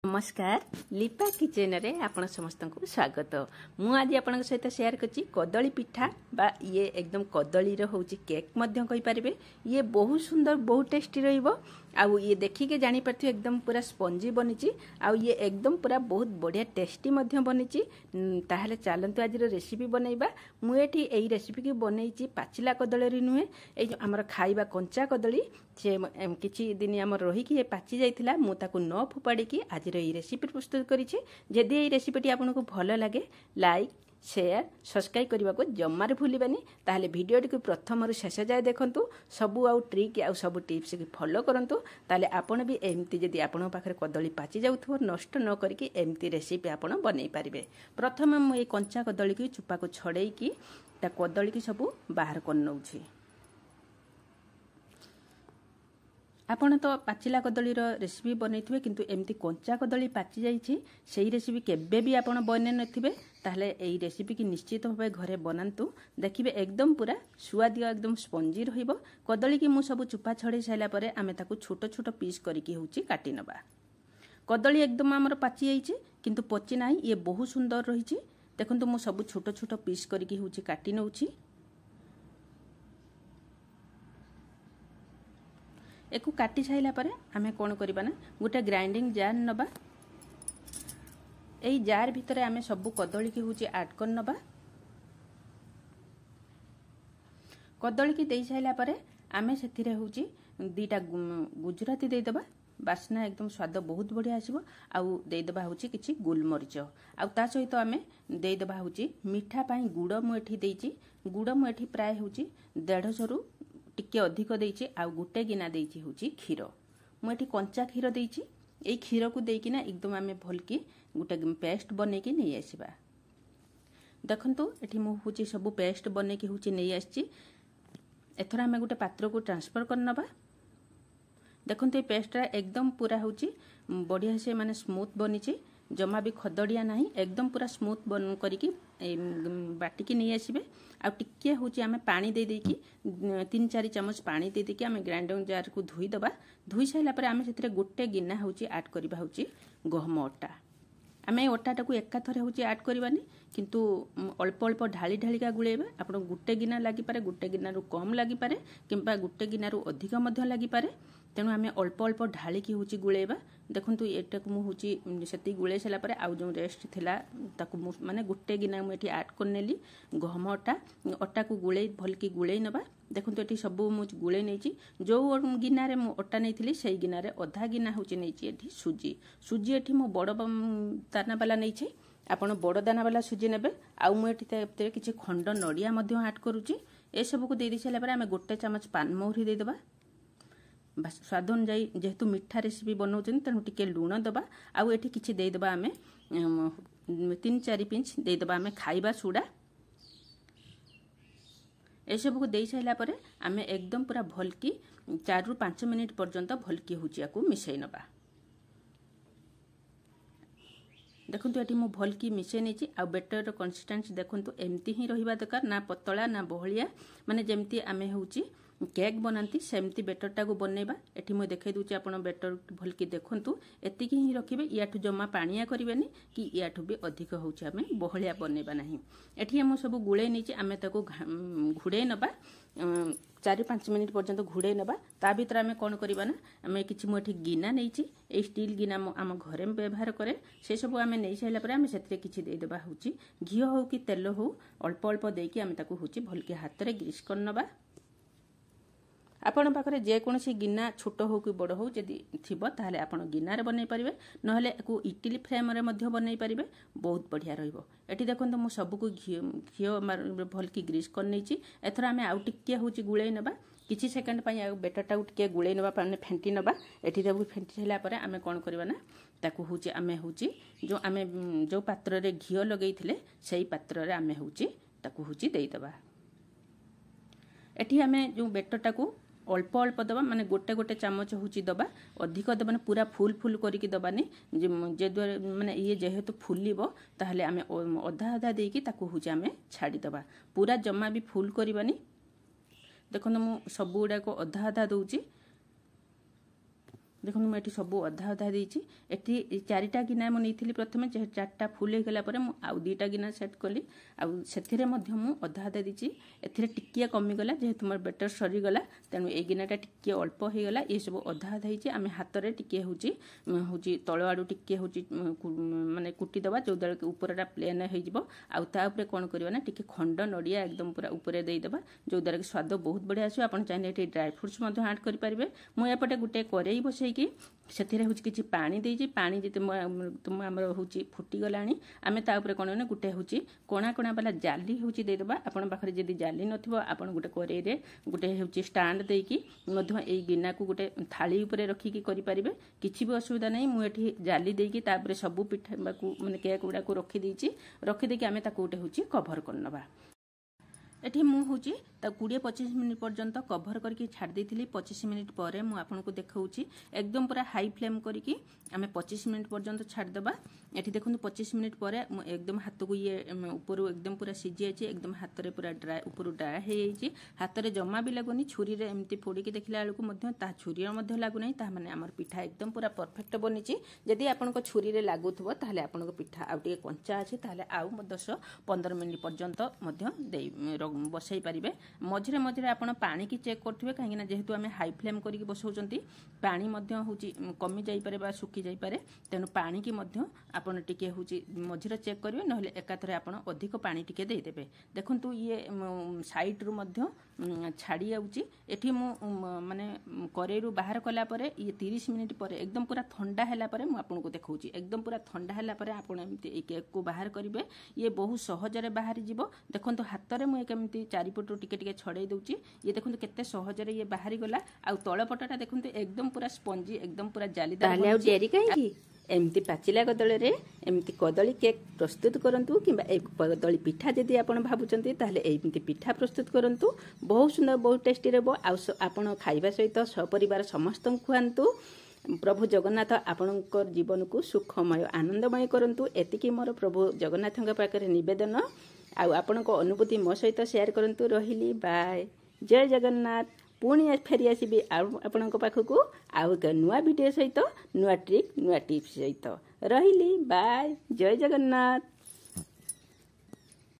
नमस्कार लिपा किचन रे आपण समस्त को स्वागत। मु आज आपण सहित शेयर करछि कदली पिठा बा ये एकदम कदली रो होछि केक मध्य कहि परिबे। ये बहुत सुंदर बहुत टेस्टी रहिबो। आउ ये देखिके जानी परथि एकदम पूरा स्पंजी बनिछि। आउ ये एकदम पूरा बहुत बढ़िया टेस्टी मध्य बनिछि। ताहले चलंतु आज रेसिपी बनैबा। मु एठी एई रेसिपी की बनैछि पाचिला कदली रि नुहे ए जो हमर खाइबा कंचा कदली से किछि दिन हमर रही कि पाचि जाइथिला मु ताकू न फुपाडी की आज रे रेसिपी प्रस्तुत करिछि। जदि एई रेसिपीटी आपनको भलो लागे लाइक शेयर सब्सक्राइब करने को जमार भूलबानी। ताहले वीडियो टी प्रथम रु शेष जाए देखंतु सबु आउ ट्रिक आउ सबु टिप्स की फॉलो करंतु। ताहले आपण भी एमती जदि आपण पाखरे कदली पाचि जाउथो नष्ट न करके एमती रेसिपी आपण बनै पारिबे। प्रथम मु ए कंचा कदली की चुपा को छड़ेई की ता कदली की सबु बाहर कर नउछि। आपण तो पाचिला कदली रेसिपी बनैथिबे किंतु एमती कंचा कदली पाचि जाइछि सेही रेसिपी केबे भी आपण बनै नथिबे। ताहले एई रेसिपी की निश्चित भाबे घरे बनांतु देखिबे एकदम पूरा सुआदिया एकदम स्पंजी रहिबो। कदली की मु सब चुपा छड़े साइला परे आमे ताकू छोट छोट पीस करिकि होउछि काटि नबा। कदली एकदम हमर पाचि जाइछि किंतु पचि नाही ये बहुत सुंदर रहिछि। देखंतु मु सब छोट छोट पीस करिकि होउछि काटि नउछि। एकु काटी साइला परे आमे कोन करबा ना गोटे ग्राइंडिंग जार नबा। एई जार भितरे आमे सब कदली की होउछि ऐड कर नबा। कदली की देई साइला परे आमे सेथिरे होउछि दीटा गुजराती देई दबा। बासना एकदम स्वाद बहुत बढ़िया आसीबो। आउ देई दबा होउछि किछि गोलमरिच आउ ता सहित आमे देई दबा होउछि मीठा पाई गुड़ मु एठी देइछि। गुड़ मु एठी प्राय होउछि 150 रु टिके अधिक देइछि। आउ गुटे गिना देइछि होउछि खीर। मु एठी कंचा खीर देइछि। एई खीर को देइकि ना एकदम आमे भलकी गुटे पेस्ट बनै कि नै आसीबा। देखंतु एठी मु होउछि सब पेस्ट बनै कि होउछि नै आछि। एथरा आमे गुटे पात्र को ट्रांसफर करनबा। देखंतु ए पेस्टरा एकदम पूरा होउछि बढ़िया से माने स्मूथ बनिछि। जमा भी खदड़िया नाही एकदम पूरा स्मूथ बन करिकि बाटिकी नहीं आसीबे। आ टिके होउछि आमे पानी दे देकी 3-4 चम्मच पानी दे देकी आमे ग्राइंडिंग जार को धुई दबा। धुई साइला पर आमे सेतरे गोटे गिना होउछि ऐड करबा होउछि गहम अटा। आमे अटाटा को एका थरे होउछि ऐड करबानी किंतु अल्प अल्प ढाली ढालिका गुळेबा। आपण गोटे गिना लागि पारे गोटे गिना रु कम लागि पारे किंबा गोटे गिना रु अधिक मध्य लागि पारे। तेणु आमे अल्प अल्प ढाली की होउछि गुळेबा। देखंतु एटा को मु होउछि सेति गुळे सला परे आउ जो रेस्ट थिला ताकू माने गोटे गिना मु एठी ऐड करनेली गहम अटा। अटा को गुळे भलकी गुळे नबा। देखंतु एठी सब मु गुळे नेछि। जो गिना रे मु अटा नेथिली सेही गिना रे आधा गिना होउछि नेछि एठी सुजी। सुजी एठी मु बड़ दाना वाला नेछि। आपण बड़ दाना वाला सुजी नेबे। आउ मु एठी ते किछि खंड नडिया मध्य ऐड करूछि। ए सब को दे दी साला परे आमे गोटे चम्मच पान महुरी दे दबा। बस स्वाद अनुଯାयी जेहेतु मीठा रेसिपी बनाउछन तेणु टिके लूण दबा। आउ एठी किछि दे दबा आमे 3-4 पिंच दे दबा आमे खाइबा सोडा। ए सब को देई साइला परे आमे एकदम पूरा भलकी 4 रु 5 मिनिट पर्यंत भलकी होउछि याकू मिसै नबा। देखंतु एठी मु भलकी मिसै नेछि। आ बेटर रो कंसिस्टेंसी देखंतु एमती ही रहिबा दरकार ना पतला ना बहलिया माने जेमती आमे होउछि केक बनाती सेमती बेटरटा को बनैबा। एठी मु देखाइ दूची आपण बेटर भलकी देखंतु एतिकी ही रखिबे। याठु जमा पानिया करिबेनी कि याठु भी अधिक होउछि आमे बहलिया बनैबा नाही। एठी हम सब गुळे नेछि आमे ताको घुडे नबा 4-5 मिनिट पर्यंत घुडे नबा। ता भीतर आमे कोन करिबा ना आमे किछि मु एठी गिना नेछि। ए स्टील गिना आम घरे व्यवहार करे से सब आमे नै साइला परे आमे सेतरे किछि दे देबा होउछि घियो हो कि तेल हो अल्प अल्प देकी आमे ताको होउछि भलकी हाथ रे ग्रीस कर नबा। आपण पाखरे जे कोनसी गिना छोट हो कि बड़ हो जदि थिबो ताहले आपण गिनारे बनै परिबे नहले एको इडली फ्रेम रे मध्य बनै परिबे बहुत बढ़िया रहिबो। एठी देखंतु मु सब को घियो भलकी ग्रीस कर नैछि। एथरा आमे आउ टिके होउछि गुळै नबा किछि सेकंड पई आ बेटरटा टिके गुळै नबा पाने फेंटी नबा। एठी देबु फेंटी हैला परे आमे कोन करबा ना ताकू होउछि आमे होउछि जो आमे जो पात्र रे घियो लगैथिले सेही पात्र रे आमे होउछि ताकू होउछि देई दबा। एठी आमे जो बेटरटा को अल्प अल्प दबा माने गोटे गोटे चम्मच होउछि दबा। अधिक दबा ने पूरा फुल फुल करिकि दबानी जे माने ये जेहेतु फुलिबो ताहले आमे अधा अधा देकी ताकू होउछि आमे छाडी दबा। पूरा जम्मा भी फुल करबानी। देखो मु सब गुडा को अधा अधा दउछि। देखो मुझे सब अधा अधा देती ये 4टा गिना मुझे प्रथम 4टा फुल हो गला आउ 2टा गिना सेट कली आउ अधा अधा देती टिकिए कमिगला जेहेतु मोर बेटर सरीगला तेणु ये गिनाटा टिकिए अल्प हो गला ये सब अधा अधा होती आम हाथ में टिके हूँ तल आड़ू टिके हूँ माने कुटीदबा जो द्वारा उपरटा प्लेन होपर कौन करवा ना टिके खंड नड़िया एकदम पूरा ऊपर देदेबा जो द्वारा कि स्वाद बहुत बढ़िया आसो आप चाहिए ये ड्राई फ्रुट्स ऐड करेंगे मुझे गोटे कड़े बसई से किसी पानी देती पानी जिते तुम आम हूँ फुटीगला आम तापर कौन ना गोटे हूँ कणा कणा वाला जाली हूँ देदेबा आपण पाखे जदि जाली नथिबो आपण गोटे कड़े गोटे हूँ स्टाण्ड देकी गिना को गोटे थाली उपरे रखिकी करि परिबे किछि भी असुविधा नहीं मुझे जाली देकी तापर सब पिठा माने केक गुड़ा को रखिदेकी आम गोटे हूँ कभर करनबा एठी मु हूँ 20-25 मिनिट पर्यंत कभर करके छाड़ देती 25 मिनिट पर मुझे देखा एकदम पूरा हाई फ्लेम करके आम 25 मिनिट पर्यंत छाड़देबा ये देखो 25 मिनिट पर एकदम हाथ को ये ऊपर एकदम पूरा सीझी जाइए एकदम हाथ में पूरा ड्राई ऊपर ड्राई हो जाइए हाथ में जमा भी लगुनि छुरी रे एमती फोड़िकी देखला बेलू छुरी लगुना ताने आमर पिठा एकदम पूरा परफेक्ट बनी जदि आपण छुरी रे लगुथबो ताहले आपण पिठा आउ टिके कंचा अछि ताहले आउ 10-15 मिनिट पर्यंत बसई पारे मझे मझे आपड़ पानी की चेक करेंगे कहीं जेहेतु आम हाई फ्लेम करके बसाऊँ पानी हूँ कमी जापे सुखी जापे तेणु पानी की आपड़ टे हूँ मझे चेक करेंगे ना एकाथरे आप अधिक पानी टिके देदेवे देखु ये साइड्रु छाड़ी आउची माने करेरु बाहर कलापर ये 30 मिनिट पर एकदम पूरा ठंडा है आपको देखा एकदम पूरा ठंडा है आपड़ी केक को बाहर करेंगे ये बहुत सहजरे बाहरी जीव देखो हाथ में मुझे केमती चारिपटू टिके छड़े दूची ये देखो केते सहजरे ये बाहरी गला आउ तलपटा देखो एकदम पूरा स्पंजी एकदम पूरा जालीदार डेरी कहीं एमती पाचिला कदली एमती कदली केक प्रस्तुत करंतु किंबा कदली पिठा जदि आपण भाबुचंती ताहले एमती पिठा प्रस्तुत करंतु बहुत सुंदर बहुत टेस्टी रहबो आपण खाइबा सहित सपरिवार समस्त खुआंतु प्रभु जगन्नाथ आपणकर जीवन को सुखमय आनंदमय करंतु एतिकी मोर प्रभु जगन्नाथଙ୍କ पाखरे निवेदन आपण अनुभूति मो सहित शेयर करंतु रहिली बाय जय जगन्नाथ पुणी फेरी आसबि आपण पाखक आउ एक नुआ वीडियो सहित नुआ ट्रिक नुआ टिप्स सहित रहिली बाय जय जगन्नाथ।